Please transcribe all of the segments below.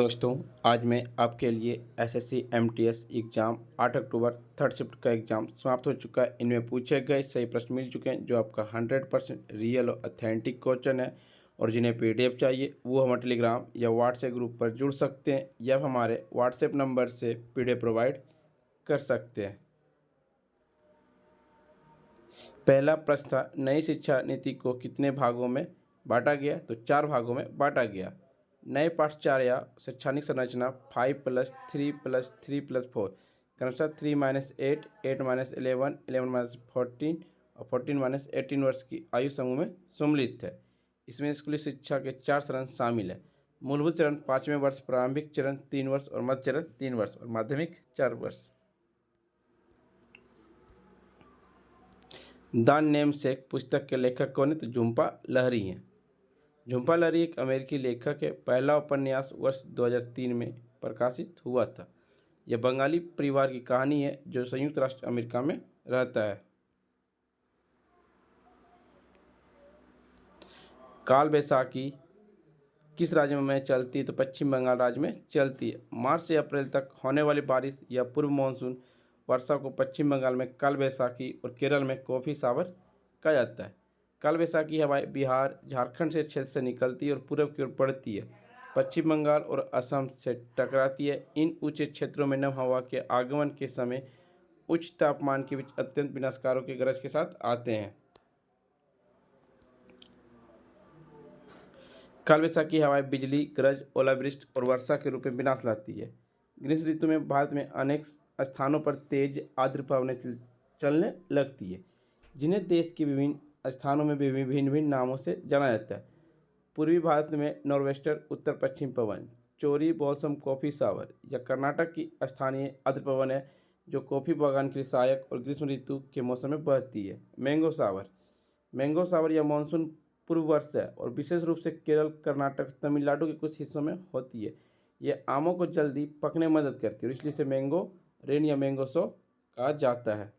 दोस्तों, आज मैं आपके लिए एसएससी एमटीएस एग्ज़ाम 8 अक्टूबर थर्ड शिफ्ट का एग्ज़ाम समाप्त हो चुका है। इनमें पूछे गए सही प्रश्न मिल चुके हैं जो आपका 100% रियल और अथेंटिक क्वेश्चन है। और जिन्हें पीडीएफ चाहिए वो हमारे टेलीग्राम या व्हाट्सएप ग्रुप पर जुड़ सकते हैं या हमारे व्हाट्सएप नंबर से पीडीएफ प्रोवाइड कर सकते हैं। पहला प्रश्न था, नई शिक्षा नीति को कितने भागों में बांटा गया? तो 4 भागों में बांटा गया। नए पाठ्यचर्या या शैक्षणिक संरचना 5+3+3+4 क्रमशः 3-8, 8-11, 11-14 और 14-18 वर्ष की आयु समूह में सम्मिलित है। इसमें स्कूली शिक्षा के 4 चरण शामिल है। मूलभूत चरण 5वें वर्ष, प्रारंभिक चरण 3 वर्ष और मध्य चरण 3 वर्ष और माध्यमिक 4 वर्ष। द नेमसेक पुस्तक के लेखक कौन है? तो झुम्पा लाहिरी हैं। झुम्पा लाहिरी एक अमेरिकी लेखक है। पहला उपन्यास वर्ष 2003 में प्रकाशित हुआ था। यह बंगाली परिवार की कहानी है जो संयुक्त राष्ट्र अमेरिका में रहता है। काल बैसाखी किस राज्य में चलती है? तो पश्चिम बंगाल राज्य में चलती है। मार्च से अप्रैल तक होने वाली बारिश या पूर्व मानसून वर्षा को पश्चिम बंगाल में काल बैसाखी और केरल में कॉफी सावर कहा जाता है। काल बैसाखी हवाएं बिहार झारखंड से क्षेत्र से निकलती है और पूर्व की ओर बढ़ती है, पश्चिम बंगाल और असम से टकराती है। इन ऊंचे क्षेत्रों में नम हवा के आगमन के समय उच्च तापमान के बीच अत्यंत विनाशकारों के गरज के साथ आते हैं। काल बैसाखी हवाएं बिजली, गरज, ओलावृष्टि और वर्षा के रूप में विनाश लाती है। ग्रीष्म ऋतु में भारत में अनेक स्थानों पर तेज आर्द्र पवनें चलने लगती है, जिन्हें देश के विभिन्न स्थानों में भिन्न भिन्न नामों से जाना जाता है। पूर्वी भारत में नॉर्वेस्टर उत्तर पश्चिम पवन, चोरी बॉल्सम कॉफी सावर या कर्नाटक की स्थानीय आर्द्र पवन है जो कॉफी बागान के लिए सहायक और ग्रीष्म ऋतु के मौसम में बहती है। मैंगो सावर या मानसून पूर्व वर्ष है और विशेष रूप से केरल, कर्नाटक, तमिलनाडु के कुछ हिस्सों में होती है। यह आमों को जल्दी पकने में मदद करती है और इसलिए इसे मैंगो रेन या मैंगो शो कहा जाता है।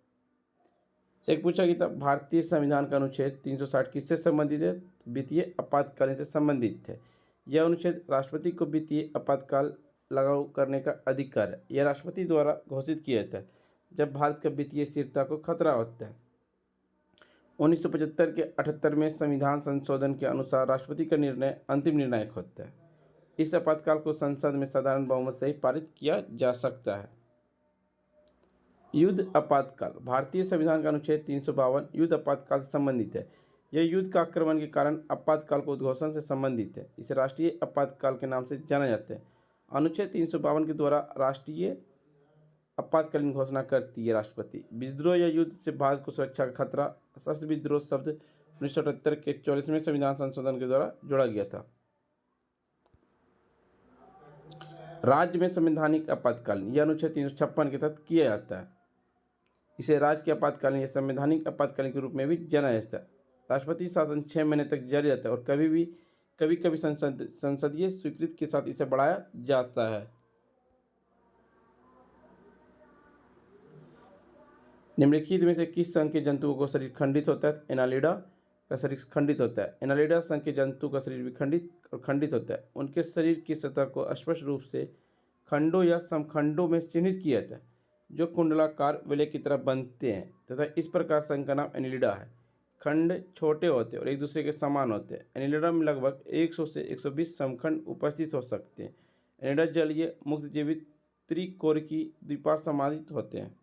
एक पूछा गया था, भारतीय संविधान का अनुच्छेद 360 किससे संबंधित है? वित्तीय आपातकालीन से संबंधित है। यह अनुच्छेद राष्ट्रपति को वित्तीय आपातकाल लागू करने का अधिकार है। यह राष्ट्रपति द्वारा घोषित किया जाता है जब भारत की वित्तीय स्थिरता को खतरा होता है। 1975 के 78वें संविधान संशोधन के अनुसार राष्ट्रपति का निर्णय अंतिम निर्णायक होता है। इस आपातकाल को संसद में साधारण बहुमत से ही पारित किया जा सकता है। युद्ध आपातकाल भारतीय संविधान का अनुच्छेद 352 युद्ध आपातकाल से संबंधित है। यह युद्ध का आक्रमण के कारण आपातकाल को उद्घोषण से संबंधित है। इसे राष्ट्रीय आपातकाल के नाम से जाना जाता है। अनुच्छेद 352 के द्वारा राष्ट्रीय आपातकालीन घोषणा करती है राष्ट्रपति। विद्रोह या युद्ध से भारत को सुरक्षा का खतरा, सशस्त्र विद्रोह शब्द 1978 के 44वें संविधान संशोधन के द्वारा जोड़ा गया था। राज्य में संवैधानिक आपातकालीन यह अनुच्छेद 356 के तहत किया जाता है। इसे राज्य के आपातकालीन या संवैधानिक आपातकालीन के रूप में भी जाना जाता है। राष्ट्रपति शासन 6 महीने तक जारी रहता है और कभी कभी संसदीय स्वीकृति के साथ इसे बढ़ाया जाता है। निम्नलिखित में से किस संघ के जंतुओं का शरीर खंडित होता है? एनालिडा का शरीर खंडित होता है। एनालिडा संघ के जंतु का शरीर भी खंडित होता है। उनके शरीर की सतह को स्पष्ट रूप से खंडों या समखंडों में चिन्हित किया जाता है जो कुंडलाकार विलय की तरह बनते हैं तथा इस प्रकार संघ का नाम एनालिडा है। खंड छोटे होते हैं और एक दूसरे के समान होते हैं। एनालिडा में लगभग 100 से 120 समखंड उपस्थित हो सकते हैं। एनालिडा जलीय मुक्त जीवित त्रिकोरिकी द्विपार्श्व समाहित होते हैं।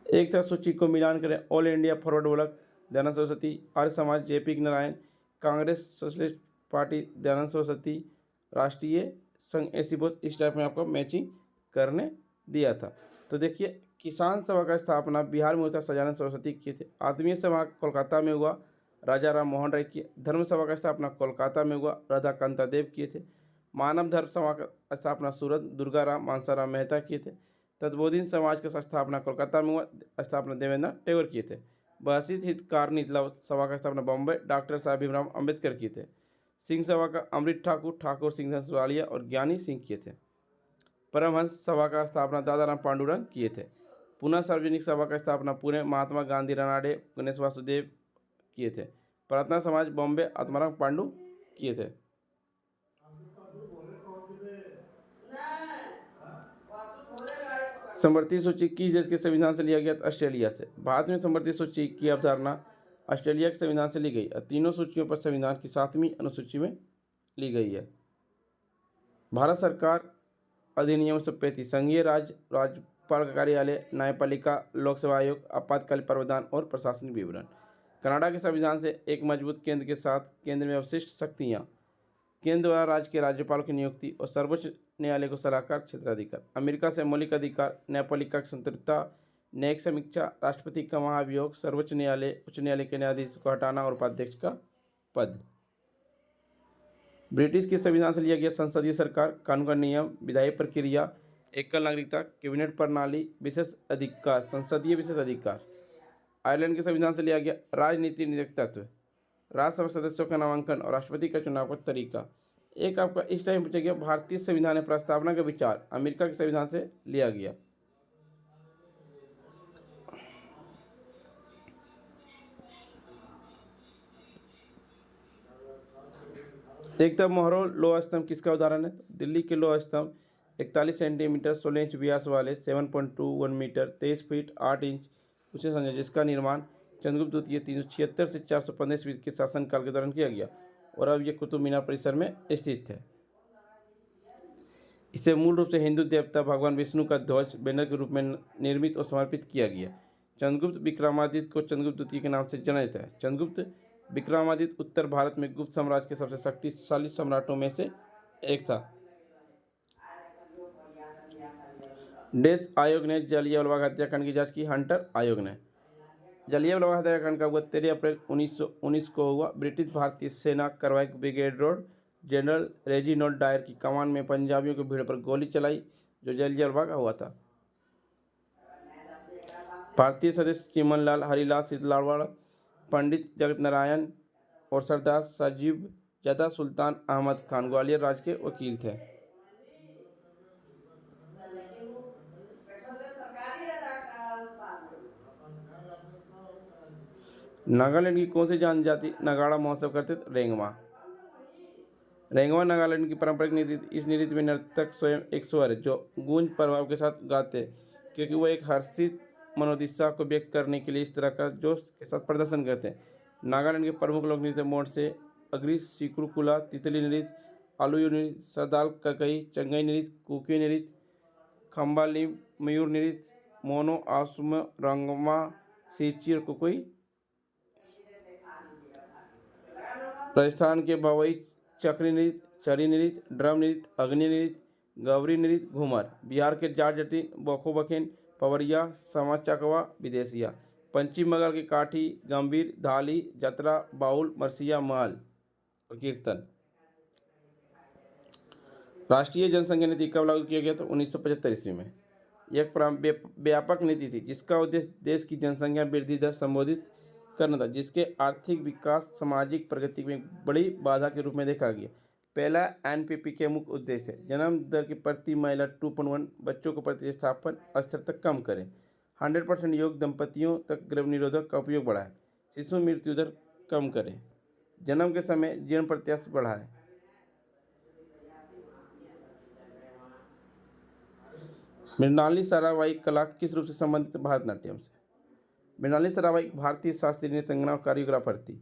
एक था सूची को मिलान करें। All India Forward Bloc Dayanand Saraswati, Arya Samaj JP Narayan, Congress Socialist Party Dayanand Saraswati, Rashtriya Sangh ऐसी बोस, इस टाइप में आपको मैचिंग करने दिया था। तो देखिए, किसान सभा का स्थापना बिहार में हुआ था, सजानंद सरस्वती किए थे। आत्मीय सभा कोलकाता में हुआ, राजा राम मोहन राय किए। धर्म सभा का स्थापना कोलकाता में हुआ, राधाकांता देव किए थे। मानव धर्म सभा का स्थापना सूरत दुर्गाराम मानसाराम मेहता किए थे। तत्वोधीन समाज का स्थापना कोलकाता में हुआ, स्थापना देवेंद्र टैगोर किए थे। बहसित हितकारिणी सभा का स्थापना बॉम्बे डॉक्टर साहब भीमराव अम्बेडकर किए थे। सिंह सभा का अमृत ठाकुर सिंह वालिया और ज्ञानी सिंह किए थे। परमहंस सभा का स्थापना दादाराम पांडुरंग किए थे। पुनः सार्वजनिक सभा का स्थापना पुणे महात्मा गांधी रानाडे गणेश वासुदेव किए थे। प्रार्थना समाज बॉम्बे आत्माराम पांडु किए थे। समवर्ती सूची किस देश के संविधान से लिया गया? ऑस्ट्रेलिया से। भारत में समवर्ती सूची की अवधारणा ऑस्ट्रेलिया के संविधान से ली गई और तीनों सूचियों पर संविधान की 7वीं अनुसूची में ली गई है। भारत सरकार अधिनियम 1935 संघीय राज्यपाल का कार्यालय, न्यायपालिका, लोकसेवा आयोग, आपातकालीन प्रावधान और प्रशासनिक विवरण। कनाडा के संविधान से एक मजबूत केंद्र के साथ केंद्र में अवशिष्ट शक्तियाँ, केंद्र द्वारा राज्य के राज्यपाल की नियुक्ति और सर्वोच्च न्यायालय को सलाहकार क्षेत्राधिकार। अमेरिका से मौलिक अधिकार, न्यायपालिका की स्वतंत्रता, न्यायिक समीक्षा, राष्ट्रपति का महाभियोग, सर्वोच्च न्यायालय, उच्च न्यायालय के न्यायाधीश को हटाना और उपाध्यक्ष का पद। ब्रिटिश के संविधान से लिया गया संसदीय सरकार, कानून का नियम, विधायी प्रक्रिया, एकल नागरिकता, कैबिनेट प्रणाली, विशेष अधिकार, संसदीय विशेष अधिकार। आयरलैंड के संविधान से लिया गया राजनीति निरंकुशत्व, राज्यसभा सदस्यों का नामांकन और राष्ट्रपति का चुनाव का तरीका। एक आपका इस टाइम पूछा गया भारतीय संविधान प्रस्तावना का विचार अमेरिका के संविधान से लिया गया। एकता मोहरो लोह स्तंभ किसका उदाहरण है? दिल्ली के लोह स्तंभ 41 सेंटीमीटर 16 इंच व्यास वाले 7.21 मीटर 23 फीट 8 इंच ऊंचे संजय, जिसका निर्माण चंद्रगुप्त द्वितीय 376 से 415 ईस्वी के शासनकाल के दौरान किया गया और अब यह कुतुब मीनार परिसर में स्थित है। इसे मूल रूप से हिंदू देवता भगवान विष्णु का ध्वज बैनर के रूप में निर्मित और समर्पित किया गया। चंद्रगुप्त विक्रमादित्य को चंद्रगुप्त द्वितीय के नाम से जाना जाता है। चंद्रगुप्त विक्रमादित्य उत्तर भारत में गुप्त साम्राज्य के सबसे शक्तिशाली सम्राटों में से एक था। देश आयोग ने जलियांवाला बाग हत्याकांड की जांच की। हंटर आयोग ने। जलियांवाला बाग हत्याकांड का हुआ 13 अप्रैल 1919 को हुआ। ब्रिटिश भारतीय सेना करवाइक ब्रिगेड रोड जनरल रेजिनोल्ड डायर की कमान में पंजाबियों की भीड़ पर गोली चलाई, जो जलियांवाला बाग हुआ था। भारतीय सदस्य चिमनलाल, हरिलाल सीतलावाड़, पंडित जगत नारायण और सरदार सजीब जदा सुल्तान अहमद खान ग्वालियर राज्य के वकील थे। नागालैंड की कौन सी जनजाति नगाड़ा महोत्सव करते थे? रेंगमा। रेंगमा नागालैंड की पारंपरिक नृत्य। इस नृत्य में नर्तक स्वयं एक स्वर है जो गूंज प्रभाव के साथ गाते हैं, क्योंकि वो एक हर्षित मनोदिशा को व्यक्त करने के लिए इस तरह का जोश के साथ प्रदर्शन करते हैं। नागालैंड के प्रमुख लोक नृत्य मोड से अग्री, सिकुरुकुला, तितली नृत्य, आलुयू नृत्य, सदाल ककई, चंगई नृत्य, कुकी नृत्य, खम्बालिम, मयूर नृत्य, मोनो, आसुम, रंगमा, सीची और कुकुई। राजस्थान के भवई चक्री नृत्य, चरी नृत्य, ड्रम नृत्य, अग्नि नृत्य, गौरी नृत्य, घूमर। बिहार के जाट बखो बखेन, पवरिया, समा चकवा, विदेशिया। पश्चिम बंगाल के काठी, गंभीर, धाली, जतरा, बाउल, मरसिया, महल और कीर्तन। राष्ट्रीय जनसंख्या नीति कब लागू किया गया? तो 1975 ईस्वी में। यह एक व्यापक नीति थी जिसका उद्देश्य देश की जनसंख्या वृद्धि दर संबोधित करना था, जिसके आर्थिक विकास सामाजिक प्रगति में बड़ी बाधा के रूप में देखा गया। पहला एनपीपी के मुख्य उद्देश्य है जन्म दर की प्रति महिला 2.1, बच्चों को प्रतिस्थापन स्तर तक कम करें, 100% योग दंपतियों तक गर्भ निरोधक का उपयोग बढ़ाए, शिशु मृत्यु दर कम करें, जन्म के समय जीवन प्रत्याशा बढ़ाए। मृणाली साराभाई कला किस रूप से संबंधित? भारतनाट्यम से। मृणाली साराभाई भारतीय शास्त्रीय नृत्यांगना और कोरियोग्राफर थी।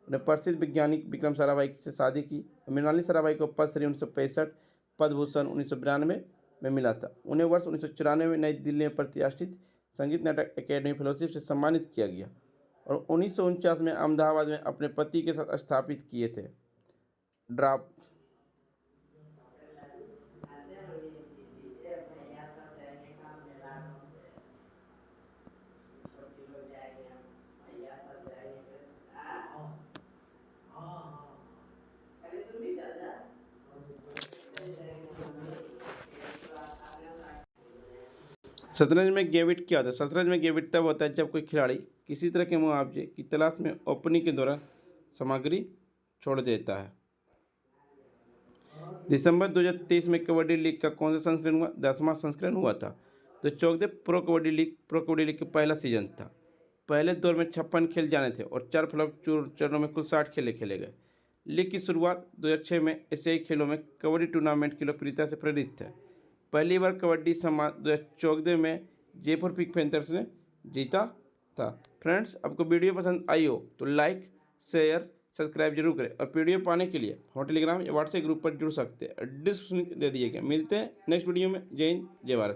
उन्हें प्रसिद्ध वैज्ञानिक विक्रम साराभाई से शादी की। मृणाली साराभाई को पद्मश्री 1965, पद्म भूषण 1992 में मिला था। उन्हें वर्ष 1994 में नई दिल्ली में प्रतिष्ठित संगीत नाटक अकेडमी फेलोशिप से सम्मानित किया गया और 1949 में अहमदाबाद में अपने पति के साथ स्थापित किए थे। ड्राप शतरंज में गेविट क्या होता है? शतरंज में गेविट तब होता है जब कोई खिलाड़ी किसी तरह के मुआवजे की तलाश में ओपनिंग के दौरान सामग्री छोड़ देता है। दिसंबर 2023 में कबड्डी लीग का कौन सा संस्करण हुआ? 10वां संस्करण हुआ था। तो चौथे प्रो कबड्डी लीग का पहला सीजन था। पहले दौर में 56 खेल जाने थे और 4 फ्लॉप चरणों में कुल 60 खेले खेले गए। लीग की शुरुआत 2006 में एशियाई खेलों में कबड्डी टूर्नामेंट की लोकप्रियता से प्रेरित है। पहली बार कबड्डी सम्मान 2014 में जयपुर पिंक पैंथर्स ने जीता था। फ्रेंड्स, आपको वीडियो पसंद आई हो तो लाइक, शेयर, सब्सक्राइब जरूर करें और वीडियो पाने के लिए हम टेलीग्राम या व्हाट्सएप ग्रुप पर जुड़ सकते हैं। डिस्क्रिप्शन दे दिए गए। मिलते हैं नेक्स्ट वीडियो में। जय हिंद, जय भारत।